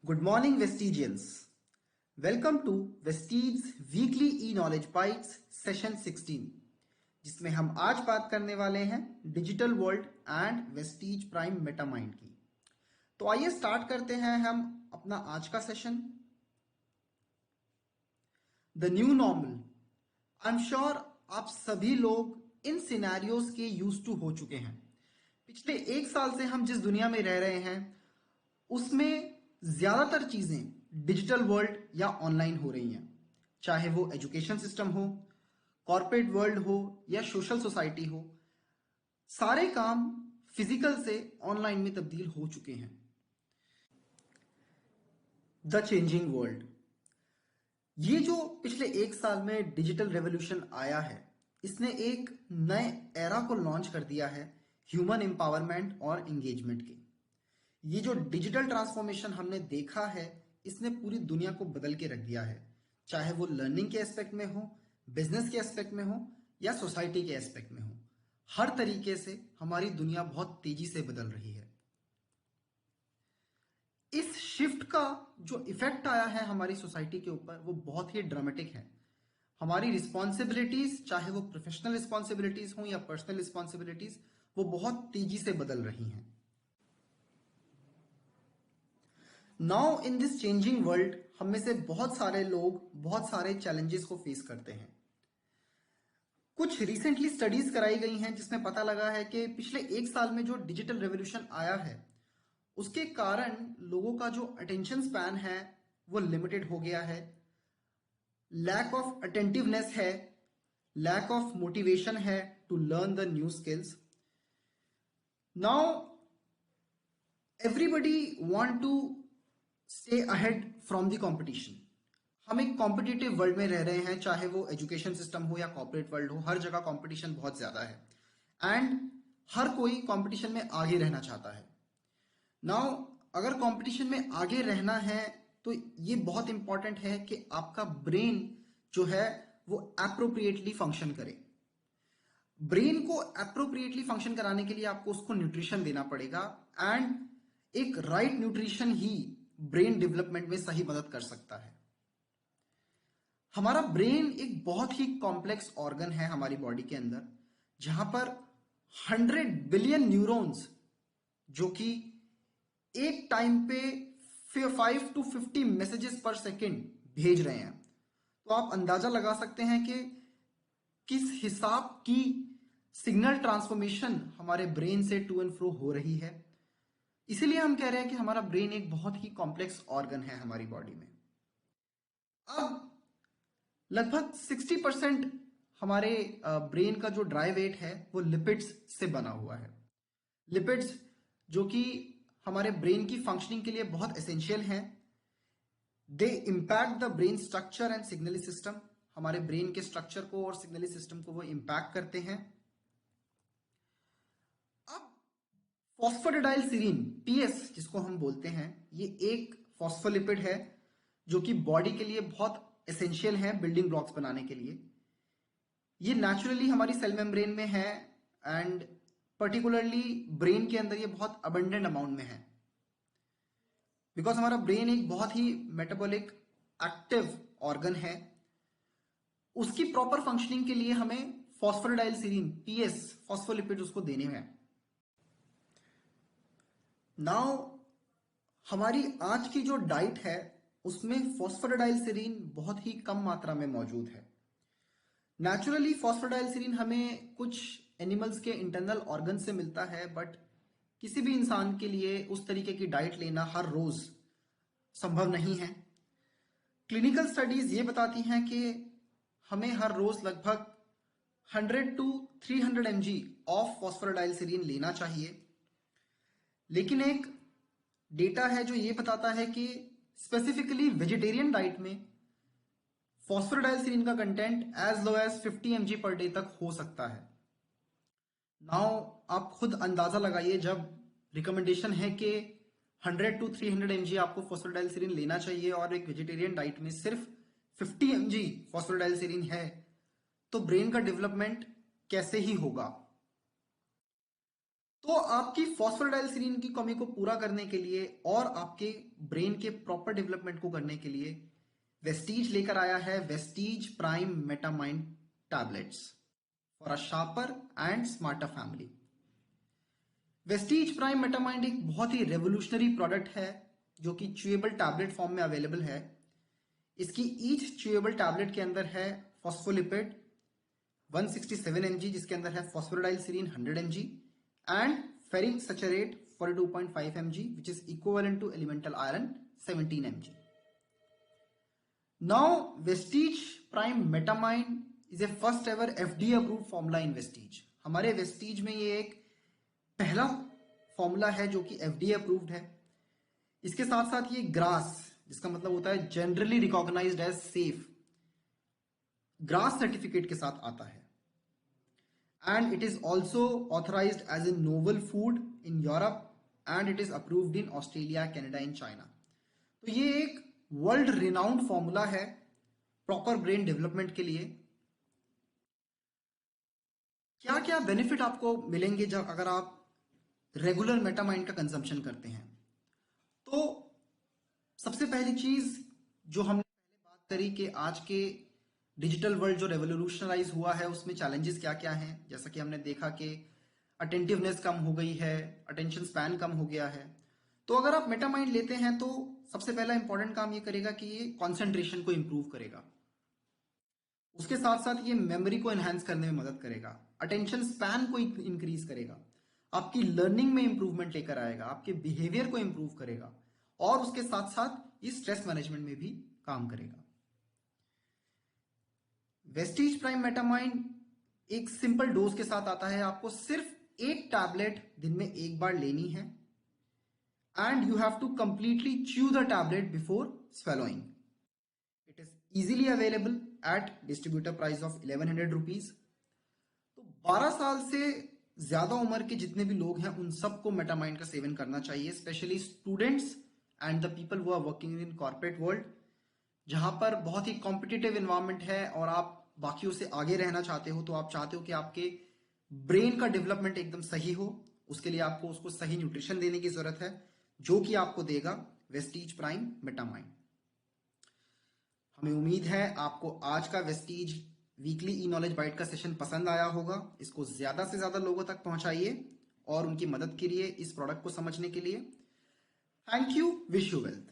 Good morning, Vestigians. Welcome to Vestige's Weekly E-Knowledge Bites Session 16, जिसमें हम आज बात करने वाले हैं digital world and Vestige Prime Metamind की। तो आइए स्टार्ट करते हैं हम अपना आज का session. The new normal. I am sure आप सभी लोग इन सिनेरियोज के यूज टू हो चुके हैं। पिछले एक साल से हम जिस दुनिया में रह रहे हैं उसमें ज्यादातर चीजें डिजिटल वर्ल्ड या ऑनलाइन हो रही हैं, चाहे वो एजुकेशन सिस्टम हो, कॉर्पोरेट वर्ल्ड हो या सोशल सोसाइटी हो। सारे काम फिजिकल से ऑनलाइन में तब्दील हो चुके हैं। The changing world. ये जो पिछले एक साल में डिजिटल रेवोल्यूशन आया है, इसने एक नए एरा को लॉन्च कर दिया है ह्यूमन एम्पावरमेंट और एंगेजमेंट के। ये जो डिजिटल ट्रांसफॉर्मेशन हमने देखा है, इसने पूरी दुनिया को बदल के रख दिया है, चाहे वो लर्निंग के एस्पेक्ट में हो, बिजनेस के एस्पेक्ट में हो या सोसाइटी के एस्पेक्ट में हो। हर तरीके से हमारी दुनिया बहुत तेजी से बदल रही है। इस शिफ्ट का जो इफेक्ट आया है हमारी सोसाइटी के ऊपर, वो बहुत ही ड्रामेटिक है। हमारी रिस्पॉन्सिबिलिटीज, चाहे वो प्रोफेशनल रिस्पॉन्सिबिलिटीज हो या पर्सनल रिस्पॉन्सिबिलिटीज, वो बहुत तेजी से बदल रही हैं। Now in this changing world, हम में से बहुत सारे लोग बहुत सारे चैलेंजेस को फेस करते हैं। कुछ रिसेंटली स्टडीज कराई गई हैं जिसमें पता लगा है कि पिछले एक साल में जो डिजिटल रेवोल्यूशन आया है, उसके कारण लोगों का जो अटेंशन स्पैन है वो लिमिटेड हो गया है। लैक ऑफ अटेंटिवनेस है, लैक ऑफ मोटिवेशन है to learn the new skills. Now everybody want to stay ahead from the competition. हम एक कॉम्पिटिटिव वर्ल्ड में रह रहे हैं, चाहे वो एजुकेशन सिस्टम हो या कॉर्पोरेट वर्ल्ड हो। हर जगह कंपटीशन बहुत ज्यादा है एंड हर कोई कंपटीशन में आगे रहना चाहता है। नाउ अगर कंपटीशन में आगे रहना है तो ये बहुत इंपॉर्टेंट है कि आपका ब्रेन जो है वो एप्रोप्रिएटली फंक्शन करे। ब्रेन को एप्रोप्रिएटली फंक्शन कराने के लिए आपको उसको न्यूट्रिशन देना पड़ेगा एंड एक राइट न्यूट्रिशन ही ब्रेन डेवलपमेंट में सही मदद कर सकता है। हमारा ब्रेन एक बहुत ही कॉम्प्लेक्स ऑर्गन है हमारी बॉडी के अंदर, जहां पर 100 बिलियन न्यूरॉन्स जो कि एक टाइम पे 5 to 50 मैसेजेस पर सेकेंड भेज रहे हैं। तो आप अंदाजा लगा सकते हैं कि किस हिसाब की सिग्नल ट्रांसफॉर्मेशन हमारे ब्रेन से टू एंड फ्रो हो रही है। इसीलिए हम कह रहे हैं कि हमारा ब्रेन एक बहुत ही कॉम्प्लेक्स ऑर्गन है हमारी बॉडी में। अब लगभग 60% हमारे ब्रेन का जो ड्राई वेट है वो लिपिड्स से बना हुआ है। लिपिड्स जो कि हमारे ब्रेन की फंक्शनिंग के लिए बहुत एसेंशियल हैं। They impact the brain structure and signalling system. हमारे ब्रेन के स्ट्रक्चर को और सिग्नली सिस्टम को वो इंपैक्ट करते हैं। अब फॉस्फोडाइलसिरीन, पीएस जिसको हम बोलते हैं, ये एक फॉस्फोलिपिड है जो कि बॉडी के लिए बहुत एसेंशियल है बिल्डिंग ब्लॉक्स बनाने के लिए। ये नेचुरली हमारी सेल मेम्ब्रेन में है एंड पर्टिकुलरली ब्रेन के अंदर ये बहुत अबंडेंट अमाउंट में है, बिकॉज हमारा ब्रेन एक बहुत ही मेटाबॉलिक एक्टिव ऑर्गन है। उसकी प्रॉपर फंक्शनिंग के लिए हमें फॉस्फोडाइलसिरीन, पीएस, फॉस्फोलिपिड उसको देने हैं। नाउ हमारी आज की जो डाइट है उसमें फॉस्फोडाइलसिरीन बहुत ही कम मात्रा में मौजूद है। नेचुरली फॉस्फोडाइलसिरीन हमें कुछ एनिमल्स के इंटरनल ऑर्गन से मिलता है, बट किसी भी इंसान के लिए उस तरीके की डाइट लेना हर रोज संभव नहीं है। क्लिनिकल स्टडीज ये बताती हैं कि हमें हर रोज लगभग 100 to 300 mg ऑफ फॉस्फोडाइलसिरीन लेना चाहिए। लेकिन एक डेटा है जो ये बताता है कि स्पेसिफिकली वेजिटेरियन डाइट में फॉस्फोडाइलसिरीन का content as low as 50 mg per day तक हो सकता है। नाउ आप खुद अंदाजा लगाइए, जब रिकमेंडेशन है कि 100 to 300 mg आपको फॉस्फोडाइलसिरीन लेना चाहिए और एक वेजिटेरियन डाइट में सिर्फ 50 mg फॉस्फोडाइलसिरीन है, तो ब्रेन का डेवलपमेंट कैसे ही होगा। तो आपकी फॉस्फोराइलसिलिन की कमी को पूरा करने के लिए और आपके ब्रेन के प्रॉपर डेवलपमेंट को करने के लिए वेस्टीज लेकर आया है Vestige Prime Metamind tablets for a sharper and smarter family. Vestige Prime Metamind एक बहुत ही रेवोल्यूशनरी प्रोडक्ट है जो कि च्यूएबल टैबलेट फॉर्म में अवेलेबल है। इसकी ईच च्यूएबल टैबलेट के अंदर है फॉस्फोलिपिड 167 mg, जिसके अंदर है फॉस्फोराइलसिलिन 100 mg and ferric saccharate 42.5 mg which is equivalent to elemental iron 17 mg. Now Vestige Prime Metamind is a first ever FDA approved formula in Vestige. हमारे Vestige में ये एक पहला फॉर्मूला है जो कि FDA अप्रूव्ड है। इसके साथ साथ ये ग्रास, जिसका मतलब होता है generally recognised as safe, GRAS certificate के साथ आता है and it is also authorised as a novel food in Europe and it is approved in Australia, Canada and China. तो ये एक वर्ल्ड रिनाउंड फॉर्मूला है प्रॉपर ब्रेन डेवलपमेंट के लिए। क्या क्या बेनिफिट आपको मिलेंगे जब अगर आप रेगुलर मेटामाइंड का कंजम्पशन करते हैं? तो सबसे पहली चीज जो हमने पहले बात करी कि आज के डिजिटल वर्ल्ड जो रेवोल्यूशनराइज हुआ है उसमें चैलेंजेस क्या क्या हैं, जैसा कि हमने देखा कि अटेंटिवनेस कम हो गई है, अटेंशन स्पैन कम हो गया है। तो अगर आप मेटामाइंड लेते हैं तो सबसे पहला इंपॉर्टेंट काम ये करेगा कि ये कॉन्सेंट्रेशन को इंप्रूव करेगा, उसके साथ साथ ये मेमोरी को एनहांस करने में मदद करेगा, अटेंशन स्पैन को इंक्रीज करेगा, आपकी लर्निंग में इंप्रूवमेंट लेकर आएगा, आपके बिहेवियर को इंप्रूव करेगा और उसके साथ साथ इस स्ट्रेस मैनेजमेंट में भी काम करेगा। वेस्टीज प्राइम मेटामाइंड एक सिंपल डोज के साथ आता है। आपको सिर्फ एक टैबलेट दिन में एक बार लेनी है and you have to completely chew the tablet before swallowing. It is easily available at distributor price of 1100 rupees. तो 12 साल से ज्यादा उम्र के जितने भी लोग हैं उन सबको मेटामाइंड का सेवन करना चाहिए, specially students and the people who are working in corporate world, जहां पर बहुत ही कॉम्पिटिटिव एनवायरनमेंट है और आप बाकियों से आगे रहना चाहते हो। तो आप चाहते हो कि आपके ब्रेन का डेवलपमेंट एकदम सही हो, उसके लिए आपको उसको सही न्यूट्रिशन देने की जरूरत है, जो कि आपको देगा वेस्टीज प्राइम मेटामाइंड। हमें उम्मीद है आपको आज का Vestige weekly e knowledge byte का सेशन पसंद आया होगा। इसको ज्यादा से ज्यादा लोगों तक पहुंचाइए और उनकी मदद करिए इस प्रोडक्ट को समझने के लिए। Thank you, wish you wealth.